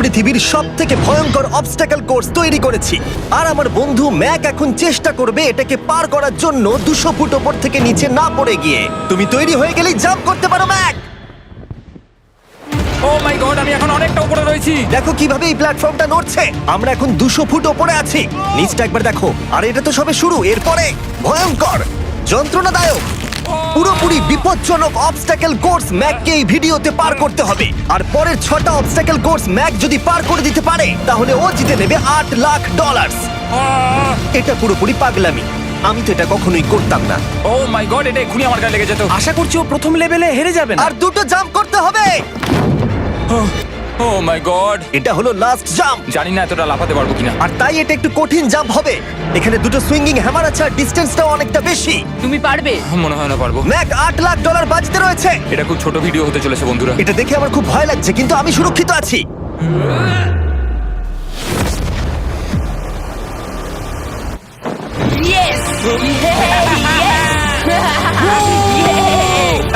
পৃথিবীর সবথেকে ভয়ঙ্কর অবস্টাকল কোর্স তৈরি করেছি। আর আমার বন্ধু ম্যাক এখন চেষ্টা করবে এটাকে পার করার জন্য 200 ফুট ওপর থেকে নিচে না পড়ে গিয়ে। তুমি তৈরি হয়ে গেলেই জাম্প করতে পারো ম্যাক। ও মাই গড, আমি এখন অনেকটা উপরে রয়েছি। দেখো কিভাবে এই প্ল্যাটফর্মটা নড়ছে। আমরা এখন 200 ফুট ওপরে আছি। নিচটা একবার দেখো। আর এটা তো সবে শুরু, এরপরে ভয়ঙ্কর, যন্ত্রণাদায়ক, পুরোপুরি বিপজ্জনক অবস্টাকল কোর্স ম্যাককে এই ভিডিওতে পার করতে হবে। আর পরের 6টা অবস্টাকল কোর্স ম্যাক যদি পার করে দিতে পারে তাহলে ও জিতে নেবে $8 লাখ। এটা পুরোপুরি পাগলামি। আমি তো এটা কখনোই করতাম না। ও মাই গড, এটা এক্ষুনি আমার গায়ে লেগে যেত। আশা করছি ও প্রথম লেভেলে হেরে যাবে না। আর 2টো জাম্প করতে হবে। ও মাই গড, এটা হলো লাস্ট জাম্প। জানি না এতটা লাফাতে পারবো কিনা। আর তাই এটা একটু কঠিন জাম্প হবে। এখানে 2টো সুইঙ্গিং হ্যামার আছে আর ডিসটেন্সটাও অনেকটা বেশি। তুমি পারবে। মনে হয় না পারবো। ম্যাক $8 লাখ বাজিতে রয়েছে। এটা খুব ছোট ভিডিও হতে চলেছে বন্ধুরা। এটা দেখে আমার খুব ভয় লাগছে, কিন্তু আমি সুরক্ষিত আছি। ইয়েস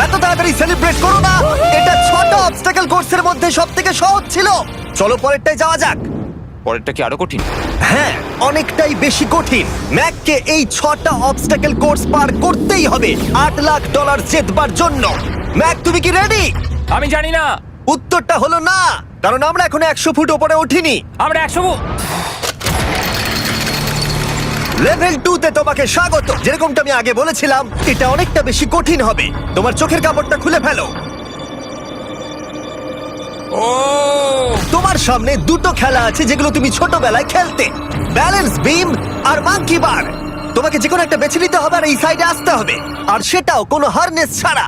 এত তাড়াতাড়ি সেলিব্রেট করো না। এটা 6টা অবস্টাকল কোর্সের মধ্যে সবথেকে সহজ ছিল। চলো পরেরটায় যাওয়া যাক। পরেরটা কি আরো কঠিন? হ্যাঁ, অনেকটাই বেশি কঠিন। ম্যাককে এই 6টা অবস্টাকল কোর্স পার করতেই হবে $8 লাখ জেতবার জন্য। ম্যাক, তুমি কি রেডি? আমি জানি না। উত্তরটা হলো না, কারণ আমরা এখনো 100 ফুট উপরে উঠিনি। আমরা 100 লেভেল 2 তে তোমাকে স্বাগত। যেরকমটা আমি আগে বলেছিলাম, এটা অনেকটা বেশি কঠিন হবে। তোমার চোখের কাপড়টা খুলে ফেলো। ও তোমার সামনে 2টো খেলা আছে যেগুলো তুমি ছোটবেলায় খেলতে, ব্যালেন্স বিম আর মাঙ্কি বার। তোমাকে যে কোনো একটা বেছে নিতে হবে আর এই সাইডে আসতে হবে, আর সেটাও কোনো হারনেস ছাড়া।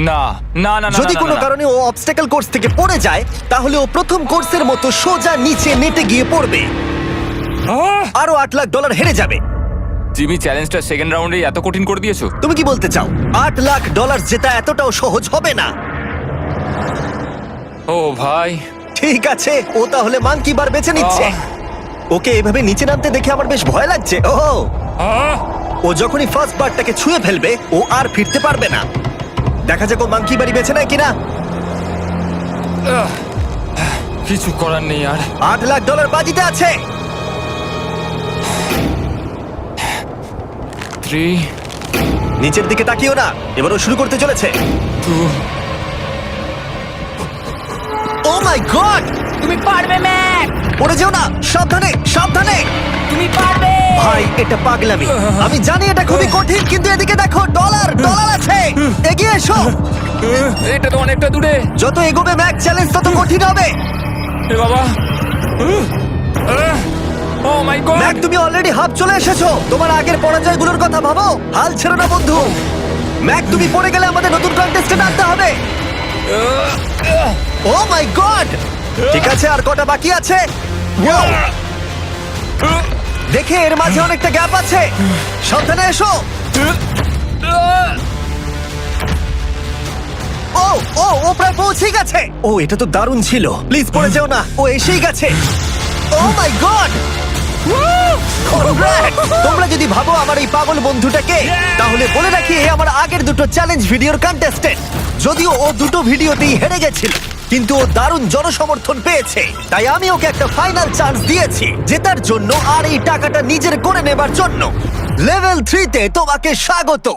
না না না না, যদি না, কোনো না, না। কারণে ও অবস্টাকল কোর্স থেকে পড়ে যায়, তাহলে ও প্রথম কোর্সের মতো সোজা নিচে নেটে গিয়ে পড়বে। আরো $8 লাখ হেরে যাবে। জিমি, চ্যালেঞ্জটা সেকেন্ড রাউন্ডেই এত কঠিন করে দিয়েছো। তুমি কি বলতে চাও $8 লাখ জেতা এতটাও সহজ হবে না? ও ভাই, ঠিক আছে, ও তাহলে মাঙ্কি বার বেছে নিচ্ছে। ওকে এভাবে নিচে নামতে দেখে আমার বেশ ভয় লাগছে। ও যখনই ফার্স্ট বারটাকে ছুঁয়ে ফেলবে ও আর ফিরতে পারবে না। দেখা যাক ও মাঙ্কি বাড়ি বেছে নেয় কিনা। কিছু করার নেই আর। $8 লাখ বাজিতে আছে। 3 নিচের দিকে তাকিও না, এবারও শুরু করতে চলেছে। 2 ও মাই গড, তুমি পারবে ম্যাক। পড়ে যেও না, সাবধানে সাবধানে। তুমি পারবে। ভাই, এটা পাগলামি। আমি জানি এটা খুবই কঠিন, কিন্তু এদিকে দেখো, ডলার আছে। এগিয়ে এসো। এটা তো অনেকটা দূরে। যত এগোবে ম্যাক চ্যালেঞ্জ তত কঠিন হবে। এ বাবা, ও মাই গড। ম্যাক, তুমি অলরেডি হাফ চলে এসেছো। তোমার আগের পরাজয়গুলোর কথা ভাবো। হাল ছেড়ো না বন্ধু। ম্যাক, তুমি পড়ে গেলে আমাদের নতুন কন্টেস্টেন্ট আনতে হবে। ও মাই গড, ঠিক আছে, আর কটা বাকি আছে? Wow! দেখে এর মাঝে অনেকটা গ্যাপ আছে। সাবধানে এসো। ও ও ও প্রায় পৌঁছে গেছে। ও, এটা তো দারুণ ছিল। প্লিজ পড়ে যেও না, ও এসেই গেছে। ও মাই গড, তোমরা যদি ভাবো আমার এই পাগল বন্ধুটাকে, তাহলে বলে রাখি এ আমার আগের 2টো চ্যালেঞ্জ ভিডিওর কন্টেস্টেন্ট। যদিও ও 2টো ভিডিওতেই হেরে গেছিল, কিন্তু ও দারুণ জনসমর্থন পেয়েছে। তাই আমি ওকে একটা ফাইনাল চান্স দিয়েছি জেতার জন্য আর এই টাকাটা নিজের করে নেবার জন্য। লেভেল 3 তে তোমাকে স্বাগত।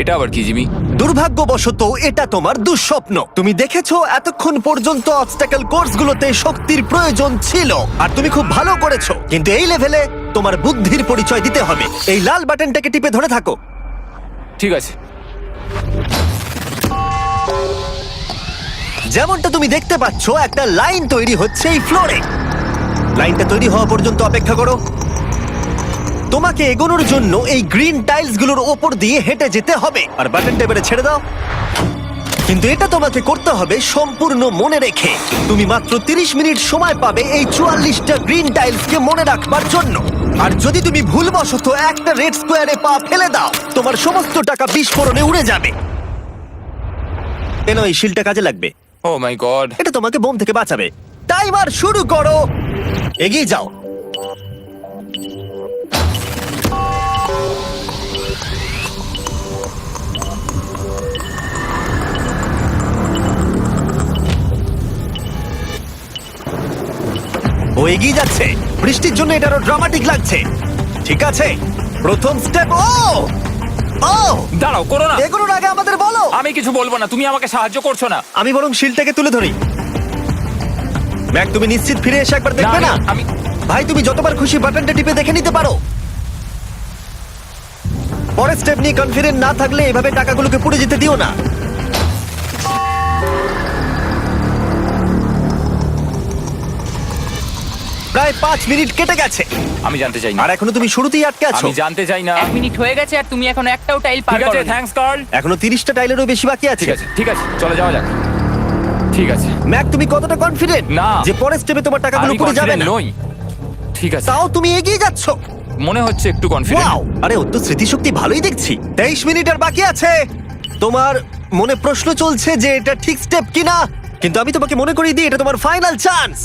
এটা আবার কি জিমি? দুর্ভাগ্যবশত এটা তোমার দুঃস্বপ্ন। তুমি দেখেছো এতক্ষণ পর্যন্ত অবস্টাকল কোর্সগুলোতে শক্তির প্রয়োজন ছিল, আর তুমি খুব ভালো করেছো। কিন্তু এই লেভেলে তোমার বুদ্ধির পরিচয় দিতে হবে। এই লাল বাটনটাকে টিপে ধরে থাকো। ঠিক আছে। যেমনটা তুমি দেখতে পাচ্ছ, একটা লাইন তৈরি হচ্ছে এই ফ্লোরে। লাইনটা তৈরি হওয়া পর্যন্ত অপেক্ষা করো। তোমাকে এগোনোর জন্য এই গ্রিন টাইলস গুলোর ওপর দিয়ে হেঁটে যেতে হবে। আর বাটনটা এবারে ছেড়ে দাও। কিন্তু এটা তোমাকে করতে হবে সম্পূর্ণ মনে রেখে। তুমি মাত্র 30 মিনিট সময় পাবে এই 44টা গ্রিন টাইলসকে মনে রাখবার জন্য। আর যদি তুমি ভুলবশত একটা রেড স্কোয়ারে পা ফেলে দাও, তোমার সমস্ত টাকা বিস্ফোরণে উড়ে যাবে। এই শিলটা কাজে লাগবে। ও মাই গড। এটা তোমাকে বোম থেকে বাঁচাবে। টাইমার শুরু করো, এগিয়ে যাও। ও এগিয়ে যাচ্ছে। বৃষ্টির জন্য এটা আরো ড্রামাটিক লাগছে। ঠিক আছে, প্রথম স্টেপ। ও ও দাঁড়াও, করো না। এগুলোর আগে আমাদের বলো। আমি কিছু বলবো না, তুমি আমাকে সাহায্য করছো না। আমি বরং শিলটাকে তুলে ধরি। ম্যাক, তুমি নিশ্চিত ফিরে এসে একবার দেখবে না? আমি ভাই, তুমি যতবার খুশি বাটনটা টিপে দেখে নিতে পারো। পরের স্টেপ নিয়ে কনফিডেন্ট না থাকলে এভাবে টাকাগুলোকে পুড়ে যেতে দিও না। প্রায় 5 মিনিট কেটে গেছে আমি জানতে চাই না। আর এখনো তুমি শুরুতেই আটকে আছো। আমি জানতে চাই না। 1 মিনিট হয়ে গেছে আর তুমি এখন একটাও টাইল পার ঠিক আছে, করোনি। Thanks Karl. এখনো 30টা টাইলেরও বেশি বাকি আছে। ঠিক আছে, ঠিক আছে, চলে যাওয়া যাক। ঠিক আছে। ম্যাক, তুমি কতটা কনফিডেন্ট না। যে পরের স্টেপে তোমার টাকাগুলো আমি পুড়ে যাবে confident না? নই। ঠিক আছে, তাও তুমি এগিয়ে যাচ্ছ। মনে হচ্ছে একটু কনফিডেন্ট। ওয়াও! আরে ওর তো স্মৃতিশক্তি ভালোই দেখছি। 23 মিনিট আর বাকি আছে। তোমার মনে প্রশ্ন চলছে যে এটা ঠিক স্টেপ কিনা, কিন্তু আমি তোমাকে মনে করিয়ে দিই এটা তোমার ফাইনাল চান্স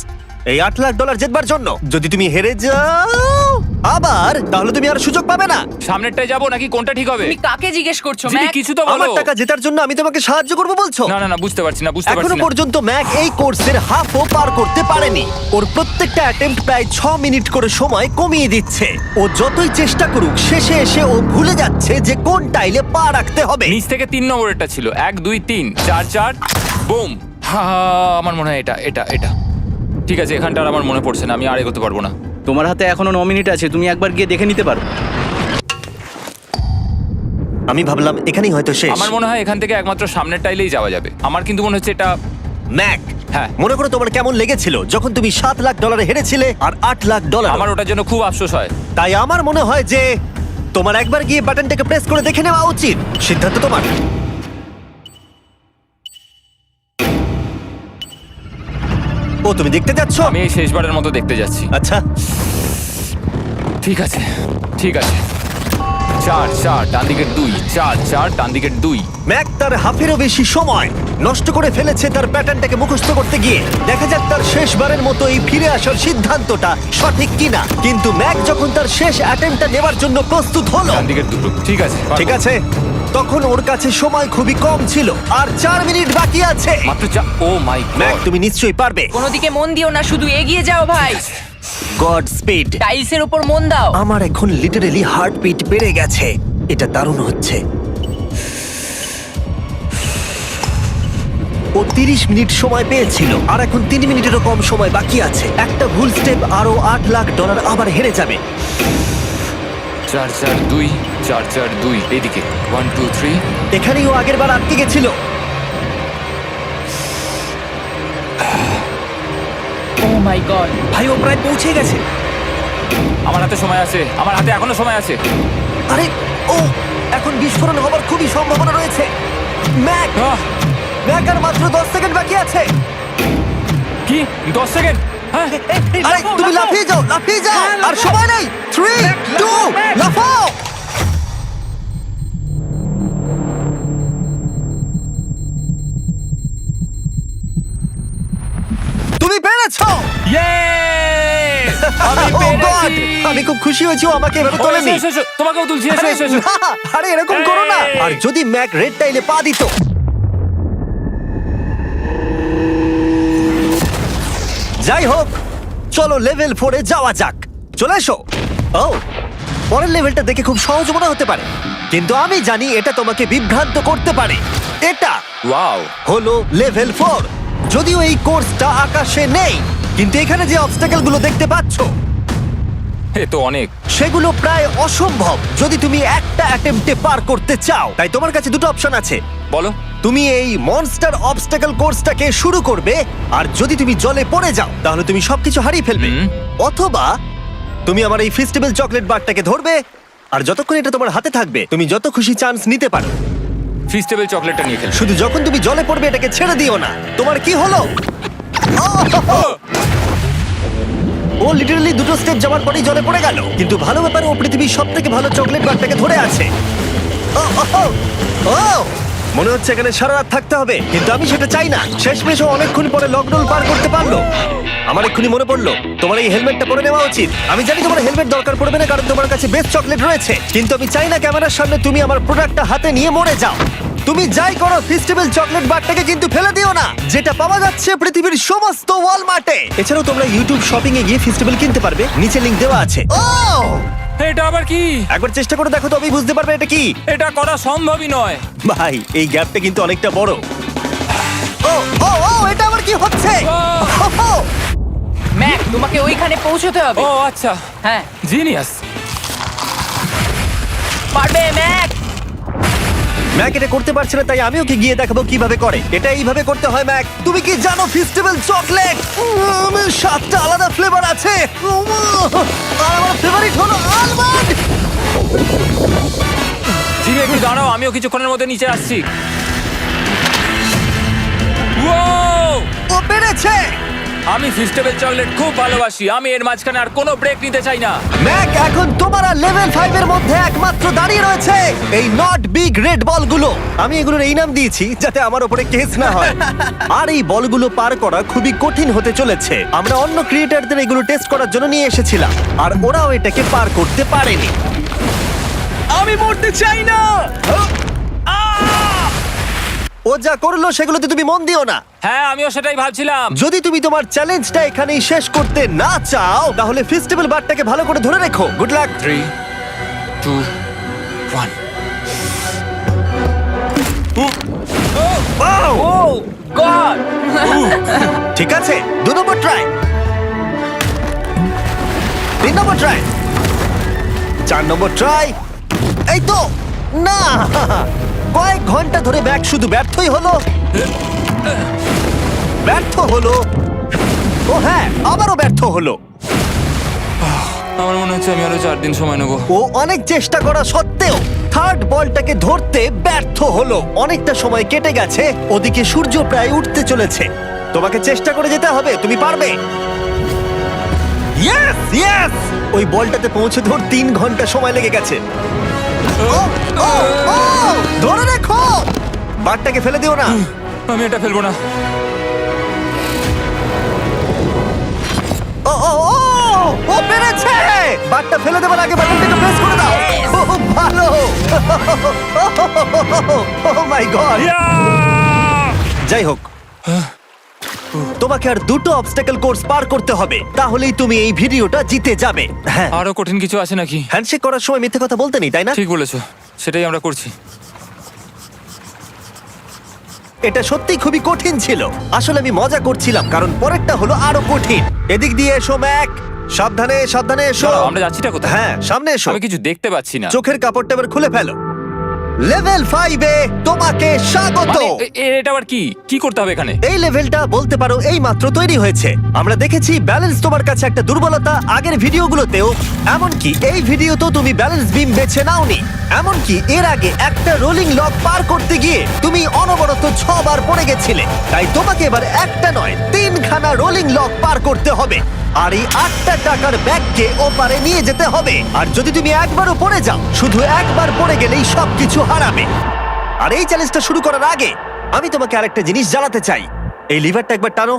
এই $8 লাখ জেতবার জন্য। যদি তুমি হেরে যাও আবার, তাহলে তুমি আর সুযোগ পাবে না। সামনেরটায় যাবো নাকি কোনটা ঠিক হবে? তুমি কাকে জিজ্ঞেস করছো জিমি, ম্যাক? কিছু তো আমার বলো। টাকা জেতার জন্য আমি তোমাকে সাহায্য করবো বলছো? না না না, বুঝতে পারছি না, বুঝতে এখনো পারছি না। পর্যন্ত ম্যাক এই কোর্সের হাফও পার করতে পারেনি। ওর প্রত্যেকটা অ্যাটেম্প্ট প্রায় 6 মিনিট করে সময় কমিয়ে দিচ্ছে। ও যতই চেষ্টা করুক, শেষে এসে ও ভুলে যাচ্ছে যে কোন টাইলে পা রাখতে হবে। নিচ থেকে 3 নম্বরেরটা ছিল 1 2 3 4 4 বুম। আমার মনে হয় এটা এটা এটা ঠিক আছে। এখানটা আর আমার মনে পড়ছে না, আমি আর এগোতে পারবো না। তোমার হাতে এখনো 9 মিনিট আছে, তুমি একবার গিয়ে দেখে নিতে পারো। আমি ভাবলাম এখানেই হয়তো শেষ। আমার মনে হয় এখান থেকে একমাত্র সামনের টাইলেই যাওয়া যাবে। আমার কিন্তু মনে হচ্ছে এটা। ম্যাক, হ্যাঁ। মনে করো তোমার কেমন লেগেছিল যখন তুমি $7 লাখ হেরেছিলে আর $8 লাখ। আমার ওটার জন্য খুব আফসোস হয়। তাই আমার মনে হয় যে তোমার একবার গিয়ে বাটনটাকে প্রেস করে দেখে নেওয়া উচিত। সিদ্ধান্ত তোমার। ও, তুমি দেখতে যাচ্ছ? আমি এই শেষবারের মতো দেখতে যাচ্ছি। আচ্ছা, ঠিক আছে, ঠিক আছে। 4 4 ডান দিকের 2, 4 4 ডান দিকের 2। ম্যাক তার হাফেরও বেশি সময় নষ্ট করে ফেলেছে তার প্যাটার্নটাকে মুখস্থ করতে গিয়ে। দেখা যাক তার শেষবারের মতো এই ফিরে আসার সিদ্ধান্তটা সঠিক কিনা। কিন্তু ম্যাক যখন তার শেষ অ্যাটেম্পটা নেবার জন্য প্রস্তুত হলো, ডান দিকের 2। ঠিক আছে, ঠিক আছে, তখন ওর কাছে সময় খুবই কম ছিল আর 4 মিনিট বাকি আছে। মাত্র ও মাই ম্যাক, গড। তুমি নিশ্চয়ই পারবে। কোনো দিকে মন দিও না, শুধু এগিয়ে যাও ভাই। God speed. টাইলসের উপর মন দাও। আমার এখন লিটারালি হার্টবিট বেড়ে গেছে। এটা দারুণ হচ্ছে। ও 30 মিনিট সময় পেয়েছিল আর এখন 3 মিনিটেরও কম সময় বাকি আছে। একটা ভুল স্টেপ আরো $8 লাখ আবার হেরে যাবে। 4 4 2 4 4 2 এদিকে 1 2 3। এখানেই ও আগের বার আটকে গেছিল। ও মাই গড। ভাই, ও প্রায় পৌঁছে গেছে। আমার হাতে সময় আছে, আমার হাতে এখনো সময় আছে। আরে, ও এখন বিস্ফোরণ হবার খুবই সম্ভাবনা রয়েছে। ম্যাক, আহ, ম্যাক আর মাত্র 10 সেকেন্ড বাকি আছে। কি 10 সেকেন্ড? হ্যাঁ, আরে তুমি লাফিয়ে যাও, লাফিয়ে যাও। আর সময় নেই। 3 2 লাফাও। তুমি পেরেছো। Yay! আমি Oh God! পেরেছি। আমি খুব খুশি হয়েছি ও আমাকে এভাবে ও, তোলেনি। এসো, এসো, এসো। তোমাকেও তুলছি, এসো, আরে এসো, এসো। না, আরে এরকম করো না। এই। আর যদি ম্যাক রেড টাইলে পা দিত। যাই হোক, চলো লেভেল 4 এ যাওয়া যাক। চলে এসো। ও, পরের লেভেলটা দেখে খুব সহজ মনে হতে পারে, কিন্তু আমি জানি এটা তোমাকে বিভ্রান্ত করতে পারে। এটা ওয়াও, হলো লেভেল 4। যদিও এই কোর্সটা আকাশে নেই, কিন্তু এখানে যে অবস্টাকেল গুলো দেখতে পাচ্ছ এ তো অনেক। সেগুলো প্রায় অসম্ভব যদি তুমি একটা অ্যাটেম্পটে পার করতে চাও। তাই তোমার কাছে দুটো অপশন আছে। বলো। তুমি এই মনস্টার অবস্টাকেল কোর্সটাকে শুরু করবে, আর যদি তুমি জলে পড়ে যাও তাহলে তুমি সবকিছু হারিয়ে ফেলবে। হুম। অথবা তুমি আমার এই ফেস্টিভ্যাল চকলেট বারটাকে ধরবে, আর যতক্ষণ এটা তোমার হাতে থাকবে তুমি যত খুশি চান্স নিতে পারো। ফিস্টেবল চকলেটটা নিয়ে খেলছো। শুধু যখন তুমি জলে পড়বে এটাকে ছেড়ে দিও না। তোমার কি হলো? ও লিটারালি দুটো স্টেপ যাওয়ার পরেই জলে পড়ে গেল। কিন্তু ভালো ব্যাপার, ও পৃথিবীর সবথেকে ভালো চকলেট বারটাকে ধরে আছে। ও, মনে হচ্ছে এখানে সারা রাত থাকতে হবে, কিন্তু আমি সেটা চাই না। শেষমেশ ও অনেকক্ষণ পরে লকডাউন পার করতে পারলো। আমার এক্ষুনি মনে পড়লো তোমার এই হেলমেটটা পরে নেওয়া উচিত। আমি জানি তোমার হেলমেট দরকার পড়বে না, কারণ তোমার কাছে বেস্ট চকলেট রয়েছে, কিন্তু আমি চাই না ক্যামেরার সামনে তুমি আমার প্রোডাক্টটা হাতে নিয়ে মরে যাও। তুমি যাই করো ফেস্টিভ্যাল চকলেট বারটাকে কিন্তু ফেলে দিও না, যেটা পাওয়া যাচ্ছে পৃথিবীর সমস্ত ওয়ালমার্টে। এছাড়াও তোমরা ইউটিউব শপিং এ গিয়ে ফেস্টিভ্যাল কিনতে পারবে, নিচে লিংক দেওয়া আছে। ও এটা আবার কি? একবার চেষ্টা করে দেখো, তবেই বুঝতে পারবে এটা কি। এটা করা সম্ভবই নয়। ভাই এই গ্যাপটা কিন্তু অনেকটা বড়। ও ও ও এটা আবার কি হচ্ছে? ও, ম্যাক, তোমাকে ওইখানে পৌঁছতে হবে। ও আচ্ছা, হ্যাঁ, জিনিয়াস। পারবে ম্যাক। ম্যাক এটা করতে পারছে না, তাই আমি ওকে গিয়ে দেখাবো কিভাবে করে। এটা এইভাবে করতে হয় ম্যাক। তুমি কি জানো ফেস্টিভ্যাল চকলেট 7টা আলাদা ফ্লেভার আছে। আর আমার ফেভারিট হলো আলমন্ড। জিমি একটু দাঁড়াও, আমিও কিছুক্ষণের মধ্যে নিচে আসছি। Wow! ও পেরেছে। আমি ফেস্টিভ্যাল চকলেট খুব ভালোবাসি। আমি এর মাঝখানে আর কোনো ব্রেক নিতে চাই না। ম্যাক এখন তোমার আর লেভেল 5 এর মধ্যে একমাত্র দাঁড়িয়ে রয়েছে এই নট বিগ রেড বলগুলো। আমি এগুলোর এই নাম দিয়েছি যাতে আমার উপরে কেস না হয়। আর এই বলগুলো পার করা খুবই কঠিন হতে চলেছে। আমরা অন্য ক্রিয়েটরদের এগুলো টেস্ট করার জন্য নিয়ে এসেছিলাম, আর ওরাও এটাকে পার করতে পারেনি। আমি মরতে চাই না। ও যা করলো সেগুলোতে তুমি মন দিও না। হ্যাঁ, আমিও সেটাই ভাবছিলাম। যদি তুমি তোমার চ্যালেঞ্জটা এখানেই শেষ করতে না চাও, তাহলে ফেস্টিভ্যাল বারটাকে ভালো করে ধরে রেখো। Good luck. 3, 2, 1। ও গড! ঠিক আছে, 2 নম্বর ট্রাই, 3 নম্বর ট্রাই, 4 নম্বর ট্রাই। এই তো না, কয়েক ঘন্টা ধরে ব্যাগ শুধু ব্যর্থই হলো, ব্যর্থ হলো। ও হ্যাঁ, আবারও ব্যর্থ হলো। আমার মনে হচ্ছে আমি আরো 4 দিন সময় নেবো। ও অনেক চেষ্টা করা সত্ত্বেও থার্ড বলটাকে ধরতে ব্যর্থ হলো। অনেকটা সময় কেটে গেছে, ওদিকে সূর্য প্রায় উঠতে চলেছে। তোমাকে চেষ্টা করে যেতে হবে, তুমি পারবে। ইয়েস ইয়েস, ওই বলটাতে পৌঁছতে ওর 3 ঘন্টা সময় লেগে গেছে। ও, ও, ও, ধরে রেখো, বারটাকে ফেলে দিও না। আমি এটা ফেলবো না। ও ও ও, ও পেরেছে। বারটা ফেলে দেবার আগে বাটনটাকে প্রেস করে দাও। ও ভালো। ও মাই গড। যাই হোক, তোমাকে আর 2টো অবস্টাকেল কোর্স পার করতে হবে, তাহলেই তুমি এই ভিডিওটা জিতে যাবে। হ্যাঁ, আরো কঠিন কিছু আছে নাকি? হ্যান্ডশেক করার সময় মিথ্যে কথা বলতে নেই, তাই না? ঠিক বলেছো, সেটাই আমরা করছি। এটা সত্যি খুবই কঠিন ছিল। আসলে আমি মজা করছিলাম, কারণ পরেরটা হলো আরো কঠিন। এদিক দিয়ে এসো ম্যাক, সাবধানে সাবধানে এসো। দাঁড়াও, আমরা যাচ্ছিটা কোথায়? হ্যাঁ, সামনে এসো। আমি কিছু দেখতে পাচ্ছি না। চোখের কাপড়টা এবার খুলে ফেলো। লেভেল 5 এ তোমাকে স্বাগত। মানে, এটা আবার কি কি করতে হবে এখানে? এই লেভেলটা বলতে পারো এই মাত্র তৈরি হয়েছে। আমরা দেখেছি ব্যালেন্স তোমার কাছে একটা দুর্বলতা আগের ভিডিওগুলোতেও, এমনকি এই ভিডিওতেও তুমি ব্যালেন্স বিম বেছে নাওনি। এমনকি এর আগে একটা রোলিং লক পার করতে গিয়ে তুমি অনবরত 6 বার পড়ে গেছিলে। তাই তোমাকে এবার একটা নয় 3খানা রোলিং লক পার করতে হবে, আর এই 8টা টাকার ব্যাগকে ওপারে নিয়ে যেতে হবে। আর যদি তুমি একবারও পড়ে যাও, শুধু একবার পড়ে গেলেই সবকিছু হারাবে। আর এই চ্যালেঞ্জটা শুরু করার আগে আমি তোমাকে আরেকটা জিনিস জানাতে চাই। এই লিভারটা একবার টানো।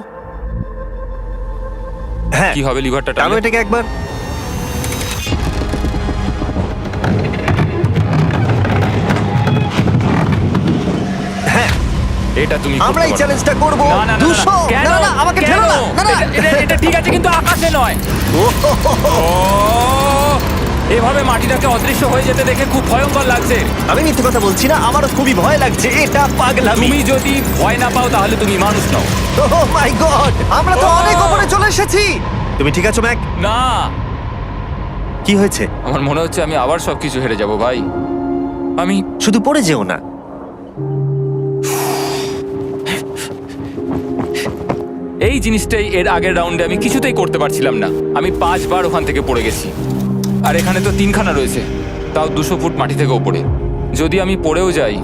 হ্যাঁ, কি হবে লিভারটা টানো টানলে? এটাকে একবার। হ্যাঁ, এটা তুমি আমরা এই করতে পারো। চ্যালেঞ্জটা করব। না, না, না, না, 200 কেন? না না আমাকে কেন? ঠেলো না। না না এটা ঠিক আছে, কিন্তু আকাশে নয়। ও, এভাবে মাটিটাকে অদৃশ্য হয়ে যেতে দেখে খুব ভয়ঙ্কর লাগছে। আমি মিথ্যে কথা বলছি না, আমারও খুবই ভয় লাগছে। এটা পাগলামি। তুমি যদি ভয় না পাও তাহলে তুমি মানুষ নও। ও মাই গড, আমরা তো Oh! অনেক উপরে চলে এসেছি। তুমি ঠিক আছো ম্যাক? না, কি হয়েছে? আমার মনে হচ্ছে আমি আবার সবকিছু হেরে যাব ভাই। আমি শুধু পড়ে যেও না। এই জিনিসটাই এর আগের রাউন্ডে আমি কিছুতেই করতে পারছিলাম না। আমি 5 বার ওখান থেকে পড়ে গেছি, আর এখানে তো 3খানা রয়েছে, তাও 200 ফুট মাটি থেকে ওপরে। যদি আমি পড়েও যাই,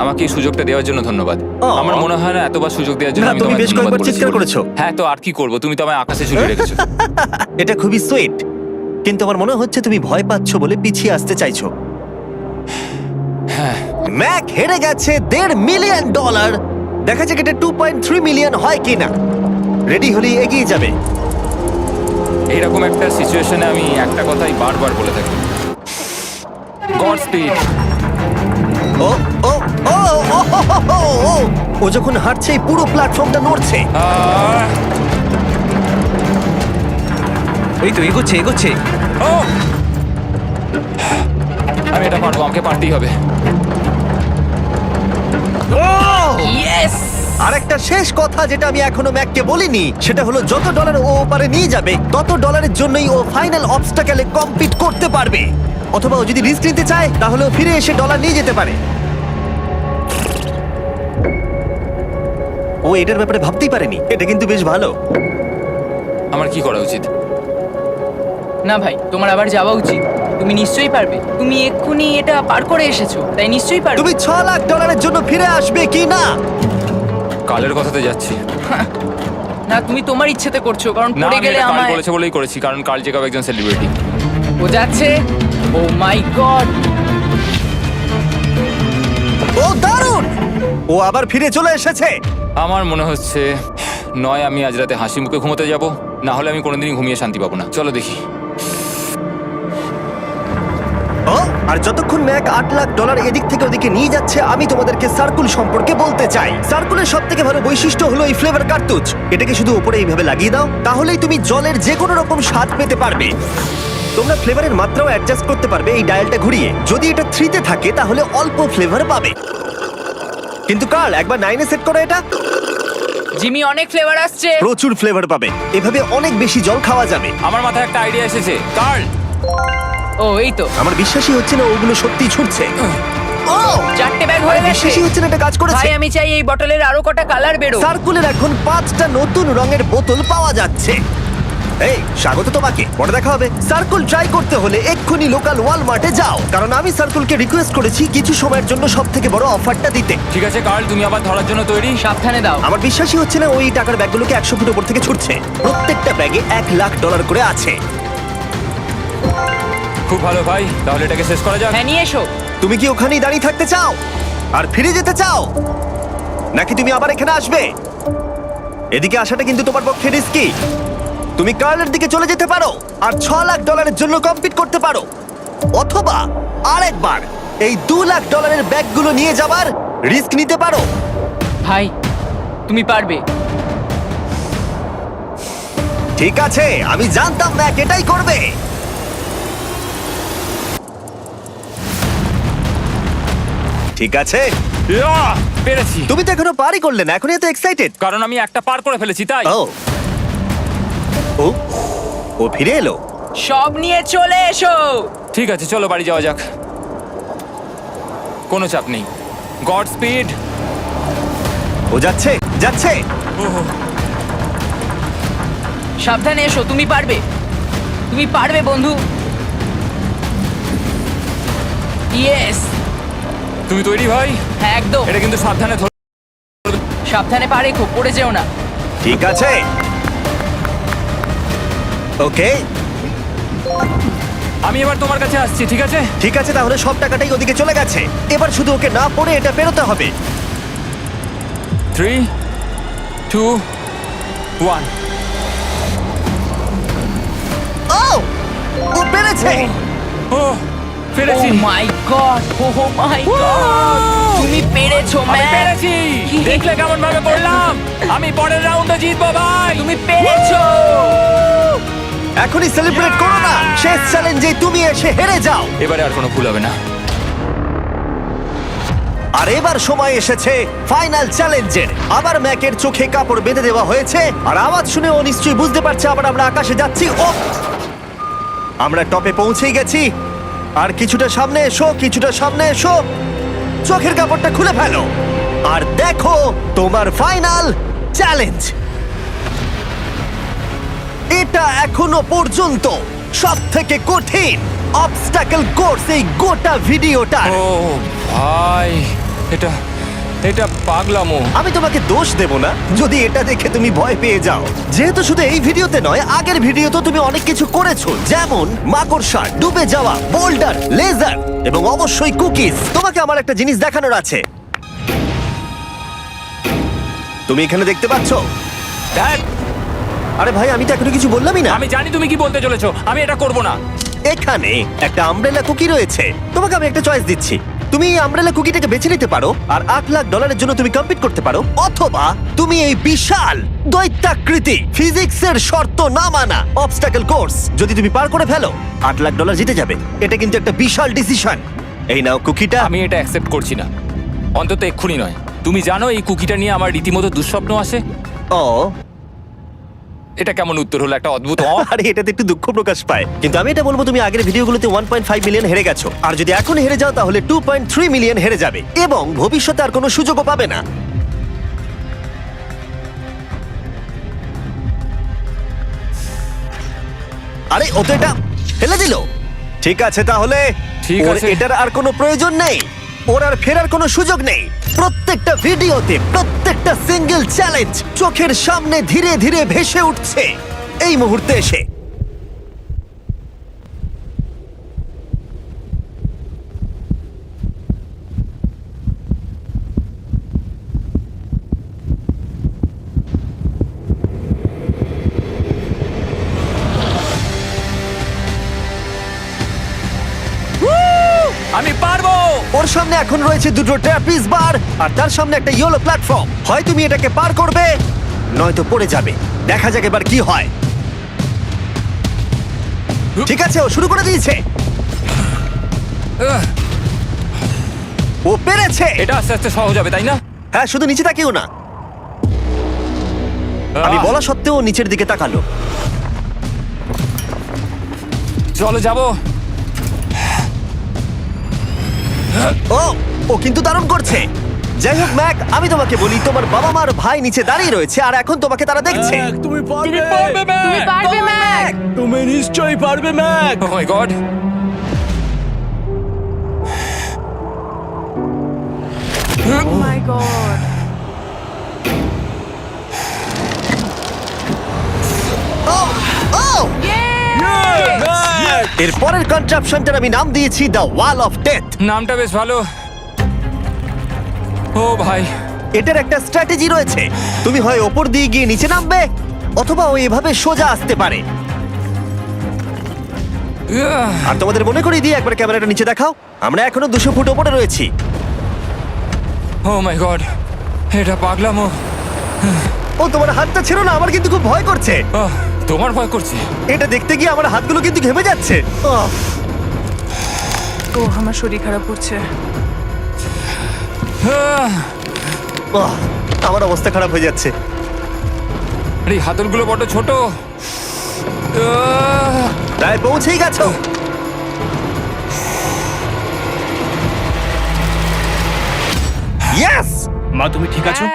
আমাকে এই সুযোগটা দেওয়ার জন্য ধন্যবাদ। আমার মনে হয় না এতবার সুযোগ দেওয়ার জন্য না, আমি তুমি তোমায় বেশ ধন্যবাদ কয়েকবার চিৎকার বলেছি। করেছো। হ্যাঁ, তো আর কি করব, তুমি তো আমায় আকাশে ঝুলিয়ে রেখেছো। এটা খুবই সুইট, কিন্তু আমার মনে হচ্ছে তুমি ভয় পাচ্ছ বলে পিছিয়ে আসতে চাইছো। হ্যাঁ, ম্যাক হেরে গেছে $1.5 মিলিয়ন। দেখা যাক এটা 2.3 মিলিয়ন হয় কিনা। রেডি হলেই এগিয়ে যাবে। এইরকম একটা সিচুয়েশনে আমি একটা কথাই বারবার বলে থাকি, গড স্পিড। ও ও ও ও ও যখন হাঁটছে এই পুরো প্ল্যাটফর্মটা নড়ছে। আহ, এই তো এগোচ্ছে এগোচ্ছে। ও! আমি এটা পারবো, আমাকে পারতেই হবে। ইয়েস! আর একটা শেষ কথা যেটা আমি এখনো ম্যাককে বলিনি, সেটা হলো যত ডলার ও ওপারে নিয়ে যাবে তত ডলারের জন্যই ও ফাইনাল অবস্টাকেলে কমপ্লিট করতে পারবে। অথবা ও যদি রিস্ক নিতে চায় তাহলে ও ফিরে এসে ডলার নিয়ে যেতে পারে। ও এটার ব্যাপারে ভাবতেই পারেনি। এটা কিন্তু বেশ ভালো। আমার কি করা উচিত? না ভাই, তোমার আবার যাওয়া উচিত। তুমি নিশ্চয়ই পারবে। তুমি এক্ষুনি এটা পার করে এসেছো, তাই নিশ্চয়ই পারবে। তুমি $6 লাখ জন্য ফিরে আসবে কি না? কালের কথাতে যাচ্ছি। না, তুমি তোমার ইচ্ছেতে করছো, কারণ না, পড়ে আমি গেলে এটা কাল আমায়। বলেছে বলেই করেছি, কারণ কাল জেকাব একজন সেলিব্রিটি। ও যাচ্ছে। ও মাই গড! ও দারুণ! ও আবার ফিরে চলে এসেছে। আমার মনে হচ্ছে নয় আমি আজ রাতে হাসি মুখে ঘুমোতে যাব, না হলে আমি কোনোদিনই ঘুমিয়ে শান্তি পাবো না। চলো দেখি। ও, আর যতক্ষণ ম্যাক $8 লাখ এদিক থেকে ওদিকে নিয়ে যাচ্ছে, আমি তোমাদেরকে সার্কুল সম্পর্কে বলতে চাই। সার্কুলের সব থেকে ভালো বৈশিষ্ট্য হলো এই ফ্লেভার কার্তুজ। এটাকে শুধু উপরে এইভাবে লাগিয়ে দাও, তাহলেই তুমি জলের যে কোনো রকম স্বাদ পেতে পারবে। তোমরা ফ্লেভারের মাত্রাও অ্যাডজাস্ট করতে পারবে এই ডায়ালটা ঘুরিয়ে। যদি এটা 3-তে থাকে তাহলে অল্প ফ্লেভার পাবে, কিন্তু কাল একবার 9-এ সেট করো এটা, জিমি, অনেক ফ্লেভার আসছে। প্রচুর ফ্লেভার পাবে। এভাবে অনেক বেশি জল খাওয়া যাবে। আমার মাথায় একটা আইডিয়া এসেছে। কার্ল, ও এই তো, আমার বিশ্বাসই হচ্ছে না ওগুলো সত্যিই ছুটছে। ও, 4টে ব্যাগ হয়ে গেছে। বিশ্বাসই হচ্ছে না এটা কাজ করেছে। ভাই, আমি চাই এই বটলের আরো কটা কালার বেরো। সার্কুলের এখন 5টা নতুন রঙের বোতল পাওয়া যাচ্ছে। এই, স্বাগত তোমাকে। পরে দেখা হবে। সার্কুল ট্রাই করতে হলে এক্ষুনি লোকাল ওয়ালমার্টে যাও, কারণ আমি সার্কুলকে রিকোয়েস্ট করেছি কিছু সময়ের জন্য সবথেকে বড় অফারটা দিতে। ঠিক আছে কার্ল, তুমি আবার ধরার জন্য তৈরি? সাবধানে দাও। আমার বিশ্বাসই হচ্ছে না ওই টাকার ব্যাগগুলোকে 100 ফুট উপর থেকে ছুটছে। প্রত্যেকটা ব্যাগে $1 লাখ করে আছে। খুব ভালো ভাই, তাহলে এটাকে শেষ করা যাক। হ্যাঁ, নিয়ে এসো। তুমি কি ওখানেই দাঁড়িয়ে থাকতে চাও আর ফিরে যেতে চাও, নাকি তুমি আবার এখানে আসবে? এদিকে আসাটা কিন্তু তোমার পক্ষে রিস্কি। তুমি কার্লের দিকে চলে যেতে পারো আর $6 লাখ জন্য কম্পিট করতে পারো, অথবা আরেকবার এই $2 লাখ ব্যাগগুলো নিয়ে যাবার রিস্ক নিতে পারো। ভাই, তুমি পারবে। ঠিক আছে, আমি জানতাম ম্যাক এটাই করবে। ঠিক আছে, ইয়াহ! পেরেছি। তুমি তো এখনো পারই করলে না, এখনই এত এক্সাইটেড। কারণ আমি একটা পার করে ফেলেছি তাই। ও ও ও ফিরে এলো। সব নিয়ে চলে এসো। ঠিক আছে, চলো বাড়ি যাওয়া যাক। কোনো চাপ নেই। God speed. ও যাচ্ছে যাচ্ছে। সাবধানে এসো, তুমি পারবে। তুমি পারবে বন্ধু। ইয়েস! তুমি তৈরি ভাই? হ্যাঁ, একদম। এটা কিন্তু সাবধানে ধর। সাবধানে পা রেখো, পড়ে যেও না। ঠিক আছে, ওকে আমি এবার তোমার কাছে আসছি, ঠিক আছে? ঠিক আছে, তাহলে সব টাকাটাই ওদিকে চলে গেছে। এবার শুধু ওকে না পড়ে এটা পেরোতে হবে। 3, 2, 1। ও ও পেরেছে। ও পেরেছি। ও মাই গড! ও মাই গড! তুমি পেরেছো, আমি ম্যান! পেরেছি। দেখলে কেমন ভাবে পড়লাম? আমি পরের রাউন্ডে জিতবো ভাই। তুমি পেরেছো! এখনই সেলিব্রেট করো না, শেষ চ্যালেঞ্জে তুমি এসে হেরে যাও। এবারে আর কোনো ভুল হবে না। আর এবার সময় এসেছে ফাইনাল চ্যালেঞ্জের। আবার ম্যাকের চোখে কাপড় বেঁধে দেওয়া হয়েছে, আর আওয়াজ শুনে ও নিশ্চয়ই বুঝতে পারছে আবার আমরা আকাশে যাচ্ছি। ও, আমরা টপে পৌঁছেই গেছি। আর কিছুটা সামনে এসো, কিছুটা সামনে এসো। চোখের কাপড়টা খুলে ফেলো আর দেখো তোমার ফাইনাল চ্যালেঞ্জ। এটা এখনো পর্যন্ত সবথেকে কঠিন অবস্টাকেল কোর্স এই গোটা ভিডিওটা। ও ভাই, এটা এটা পাগলামো। আমি তোমাকে দোষ দেব না যদি এটা দেখে তুমি ভয় পেয়ে যাও, যেহেতু শুধু এই ভিডিওতে নয়, আগের ভিডিওতে তুমি অনেক কিছু করেছো, যেমন মাকড়সা, ডুবে যাওয়া, বোল্ডার, লেজার এবং অবশ্যই কুকিজ। তোমাকে আমার একটা জিনিস দেখানোর আছে। তুমি এখানে দেখতে পাচ্ছো? ধ্যাৎ, আরে ভাই, আমি তো এখনো কিছু বললামই না। আমি জানি তুমি কি বলতে চলেছো। আমি এটা করব না। এখানে একটা আমব্রেলা কুকি রয়েছে। তোমাকে আমি একটা চয়েস দিচ্ছি, তুমি এই আমব্রেলা কুকিটাকে বেছে নিতে পারো আর $8 লাখ জন্য তুমি কম্পিট করতে পারো, অথবা তুমি এই বিশাল দৈত্যাকৃতি ফিজিক্সের শর্ত না মানা অবস্টাকল কোর্স যদি তুমি পার করে ফেলো $8 লাখ জিতে যাবে। এটা কিন্তু একটা বিশাল ডিসিশন। এই নাও কুকিটা। আমি এটা অ্যাকসেপ্ট করছি না, অন্তত এক্ষুনি নয়। তুমি জানো এই কুকিটা নিয়ে আমার রীতিমতো দুঃস্বপ্ন আসে। ও এটা কেমন উত্তর হলো, একটা অদ্ভুত আরে এটাতে একটু দুঃখ প্রকাশ পায়, কিন্তু আমি এটা বলবো তুমি আগের ভিডিওগুলোতে 1.5 মিলিয়ন হেরে গেছো, আর যদি এখন হেরে যাও তাহলে 2.3 মিলিয়ন হেরে যাবে এবং ভবিষ্যতে আর কোনো সুযোগও পাবে না। আরে ও তো এটা ফেলে দিল। ঠিক আছে তাহলে ঠিক ওর আছে। এটার আর কোনো প্রয়োজন নেই, ওর আর ফেরার কোনো সুযোগ নেই। প্রত্যেকটা ভিডিওতে প্রত্যেকটা সিঙ্গেল চ্যালেঞ্জ চোখের সামনে ধীরে ধীরে ভেসে উঠছে এই মুহূর্তে এসে। আমি পারবো। ওর সামনে এখন রয়েছে দুটো ট্র্যাপিজ বার আর তার সামনে একটা ইয়েলো প্ল্যাটফর্ম। হয় তুমি এটাকে পার করবে নয়তো পড়ে যাবে। দেখা যাক এবার কি হয়। ঠিক আছে, ও শুরু করে দিয়েছে, আহ, ও পেরেছে। এটা আস্তে আস্তে সহজ হবে, তাই না? হ্যাঁ, শুধু নিচে তাকিও না। আমি আহ, বলা সত্ত্বেও ও নিচের দিকে তাকালো। চলো যাবো। ও ও কিন্তু দারুণ করছে। যাই হোক ম্যাক, আমি তোমাকে বলি তোমার বাবা মার ভাই নিচে দাঁড়িয়ে রয়েছে আর এখন তোমাকে তারা দেখছে। তুমি তুমি পারবে ম্যাক। তুমি নিশ্চয়ই পারবে ম্যাক। ও মাই গড। ও মাই গড। ও ও এর পরের কনট্রাপশনটার আমি নাম দিয়েছি দ্য ওয়াল অফ ডেথ। নামটা বেশ ভালো। ও ভাই, এটার একটা স্ট্র্যাটেজি রয়েছে। তুমি হয় ওপর দিয়ে গিয়ে নিচে নামবে অথবা ও এভাবে সোজা আসতে পারে। আর তোমাদের মনে করিয়ে দিয়ে একবার ক্যামেরাটা নিচে দেখাও। আমরা এখনো 200 ফুট ওপরে রয়েছি। ও মাই গড, এটা পাগলামো। ও তোমার হাতটা ছিল না, আমার কিন্তু খুব ভয় করছে। আহ, তোমার ভয় করছে? এটা দেখতে গিয়ে আমার হাতগুলো কিন্তু ঘেমে যাচ্ছে। ও আমার শরীর খারাপ করছে। আহ, আমার অবস্থা খারাপ হয়ে যাচ্ছে। আরে এই হাতলগুলো বড় ছোট। প্রায় পৌঁছেই গেছো। ইয়েস! মা তুমি ঠিক আছো?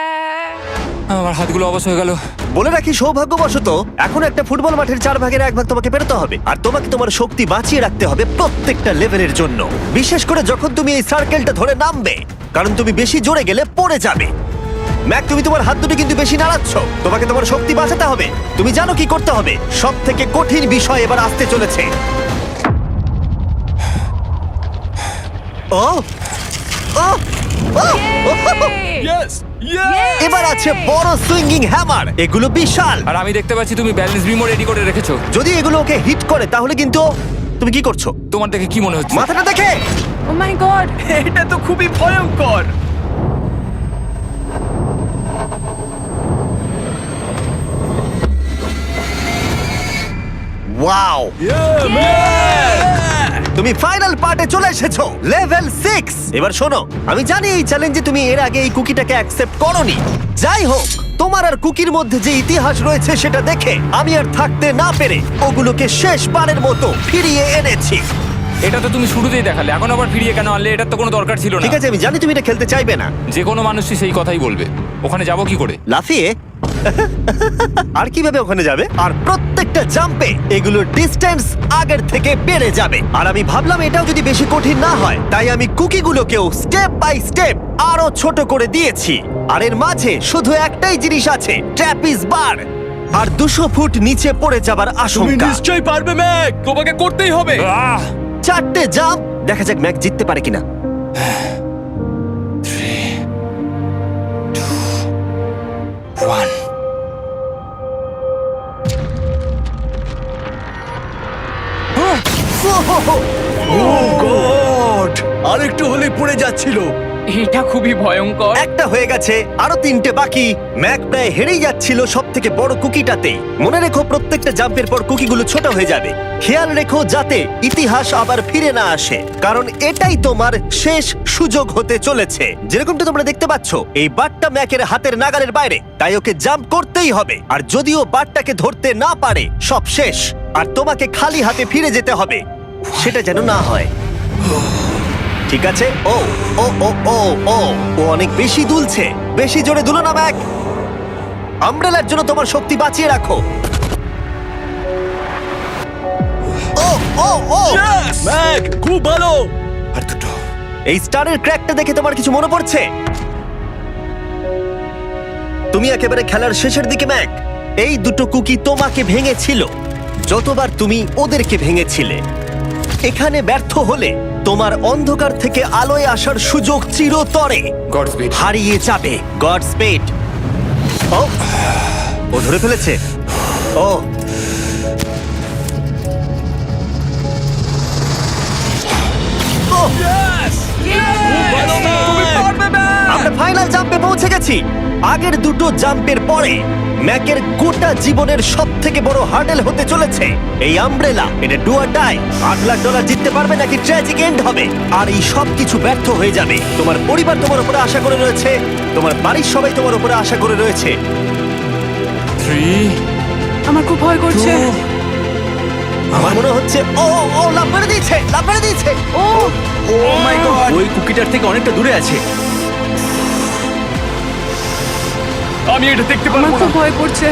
আমার হাতগুলো অবশ হয়ে গেল। বলে রাখি, সৌভাগ্যবশত এখন একটা ফুটবল মাঠের 4 ভাগের 1 ভাগ তোমাকে পেরোতে হবে আর তোমাকে তোমার শক্তি বাঁচিয়ে রাখতে হবে প্রত্যেকটা লেভেলের জন্য, বিশেষ করে যখন তুমি এই সার্কেলটা ধরে নামবে, কারণ তুমি বেশি জোরে গেলে পড়ে যাবে। ম্যাক, তুমি তোমার হাত দুটো কিন্তু বেশি নাড়াচ্ছ। তোমাকে তোমার শক্তি বাঁচাতে হবে। তুমি জানো কি করতে হবে। সব থেকে কঠিন বিষয় এবার আসতে চলেছে। ও ও ও! এবার আছে বড় সুইঙ্গিং হ্যামার। এগুলো বিশাল। আর আমি দেখতে পাচ্ছি তুমি ব্যালেন্স বিমও রেডি করে রেখেছো। যদি এগুলো ওকে হিট করে তাহলে কিন্তু তুমি কি করছো? তোমার দেখে কি মনে হচ্ছে? মাথাটা দেখে। ও মাই গড। এটা তো খুবই ভয়ঙ্কর। ওয়াও! তুমি ফাইনাল পার্টে চলে এসেছো, লেভেল 6। এবার শোনো, আমি জানি এই চ্যালেঞ্জে তুমি এর আগে এই কুকিটাকে অ্যাকসেপ্ট করোনি। যাই হোক, তোমার আর কুকির মধ্যে যে ইতিহাস রয়েছে সেটা দেখে আমি আর থাকতে না পেরে ওগুলোকে শেষবারের মতো ফিরিয়ে এনেছি। এটা তো তুমি শুরুতেই দেখালে, এখন আবার ফিরিয়ে কেন আনলে? এটার তো কোনো দরকার ছিল না। ঠিক আছে, আমি জানি তুমি এটা খেলতে চাইবে না। যে কোনো মানুষই সেই কথাই বলবে। ওখানে যাব কি করে? লাফিয়ে? আর কিভাবে ওখানে যাবে? আর প্রত্যেকটা জাম্পে এগুলোর ডিস্টেন্স আগের থেকে বেড়ে যাবে। আর আমি ভাবলাম এটাও যদি বেশি কঠিন না হয়, তাই আমি কুকিগুলোকেও স্টেপ বাই স্টেপ আরো ছোট করে দিয়েছি। আর এর মাঝে শুধু একটাই জিনিস আছে, ট্র্যাপিজ বার। আর 200 ফুট নিচে পড়ে যাবার তুমি আশঙ্কা। নিশ্চয়ই পারবে ম্যাক, তোমাকে করতেই হবে। আহ! 4টে জাম্প। দেখা যাক ম্যাক জিততে পারে কিনা। 3, 2, 1। ও গড! আরেকটু হলেই পড়ে যাচ্ছিল। এটা খুবই ভয়ঙ্কর। একটা হয়ে গেছে, আরো 3টে বাকি। ম্যাক প্রায় হেরেই যাচ্ছিল সব থেকে বড় কুকিটাতে। মনে রেখো প্রত্যেকটা জাম্পের পর কুকিগুলো ছোট হয়ে যাবে। খেয়াল রেখো যাতে ইতিহাস আবার ফিরে না আসে, কারণ এটাই তোমার শেষ সুযোগ হতে চলেছে। যেরকমটা তোমরা দেখতে পাচ্ছ, এই বারটা ম্যাকের হাতের নাগালের বাইরে, তাই ওকে জাম্প করতেই হবে। আর যদিও বারটাকে ধরতে না পারে, সব শেষ। আর তোমাকে খালি হাতে ফিরে যেতে হবে, সেটা যেন না হয়। ঠিক আছে। ও ও ও ও ও ও অনেক বেশি দুলছে। বেশি জোরে দুলো না ম্যাক। আমব্রেলার জন্য তোমার শক্তি বাঁচিয়ে রাখো। ও ও ও ম্যাক, খুব ভালো। আর দুটো। এই স্টারের ক্র্যাকটা দেখে তোমার কিছু মনে পড়ছে? তুমি একেবারে খেলার শেষের দিকে ম্যাক। এই দুটো কুকি তোমাকে ভেঙেছিল যতবার তুমি ওদেরকে ভেঙেছিলে। এখানে ব্যর্থ হলে তোমার অন্ধকার থেকে আলোয় আসার সুযোগ চিরতরে গডস্পিড। হারিয়ে যাবে। God speed. ও ও ধরে ফেলেছে। ও ও, তুমি পারবে ম্যাক। আমরা ফাইনাল জাম্পে পৌঁছে গেছি। আগের দুটো জাম্পের পরে ম্যাকের গোটা জীবনের সব থেকে বড় হার্ডেল হতে চলেছে এই আমব্রেলা। এটা ডু অর ডাই। $8 লাখ জিততে পারবে নাকি ট্র্যাজিক এন্ড হবে। আর এই সব কিছু ব্যর্থ হয়ে যাবে। তোমার পরিবার তোমার উপরে আশা করে রয়েছে, তোমার বাড়ির সবাই তোমার উপরে আশা করে রয়েছে। 3 আমার খুব ভয় করছে। আমার মনে হচ্ছে ও ও লাভ মেরে দিয়েছে, লাভ মেরে দিয়েছে। ও ও মাই গড, ওই কুকিটার থেকে অনেকটা দূরে আছে। আমি এটা দেখতে আমার পারবো খুব না। ভয় করছে।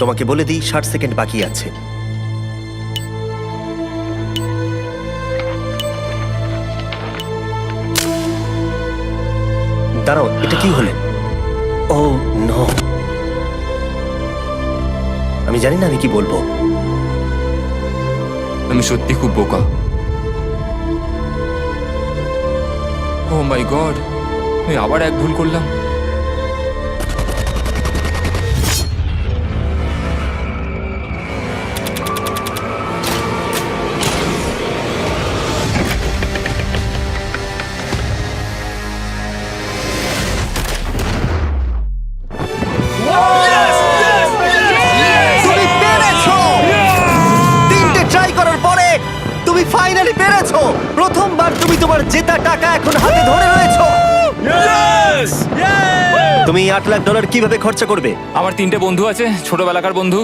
তোমাকে বলে দিই 60 সেকেন্ড বাকি আছে। দাঁড়াও, এটা কি হলো? ও নো, আমি জানি না আমি কি বলবো। আমি সত্যি খুব বোকা। ও মাই গড, আমি আবার এক ভুল করলাম। তুমি পেরেছো! 3টে ট্রাই করার পরে তুমি ফাইনালি পেরেছো। প্রথমবার তুমি তোমার জেতা টাকা এখন হাতে ধরে রয়েছো। Yes! তুমি $8 লাখ কিভাবে খরচা করবে? আমার 3টে বন্ধু আছে, ছোটবেলাকার বন্ধু।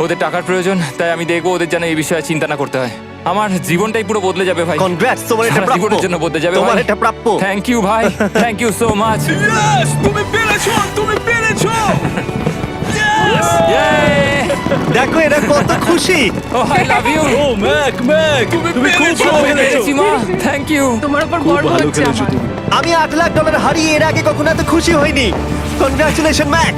ওদের টাকার প্রয়োজন, তাই আমি দেখবো ওদের যেন এই বিষয়ে চিন্তা না করতে হয়। আমার জীবনটাই পুরো বদলে যাবে ভাই। কনগ্রাটস, তোমার এটা সারা প্রাপ্য। জীবনের জন্য বদলে যাবে তোমার ভাই। এটা প্রাপ্য। থ্যাংক ইউ ভাই, thank you so much. Yes! তুমি পেরেছো, তুমি পেরেছো। দেখো এরা কত খুশি। ও আই লাভ ইউ। ও ম্যাক, ম্যাক, তুমি খুব ভালো খেলেছো। মা, থ্যাংক ইউ। তোমার উপর খুব গর্ব ভালো হচ্ছে খেলেছো আমার। তুমি। আমি $8 লাখ হারিয়ে এর আগে কখনো এত খুশি হইনি। Congratulation Mac.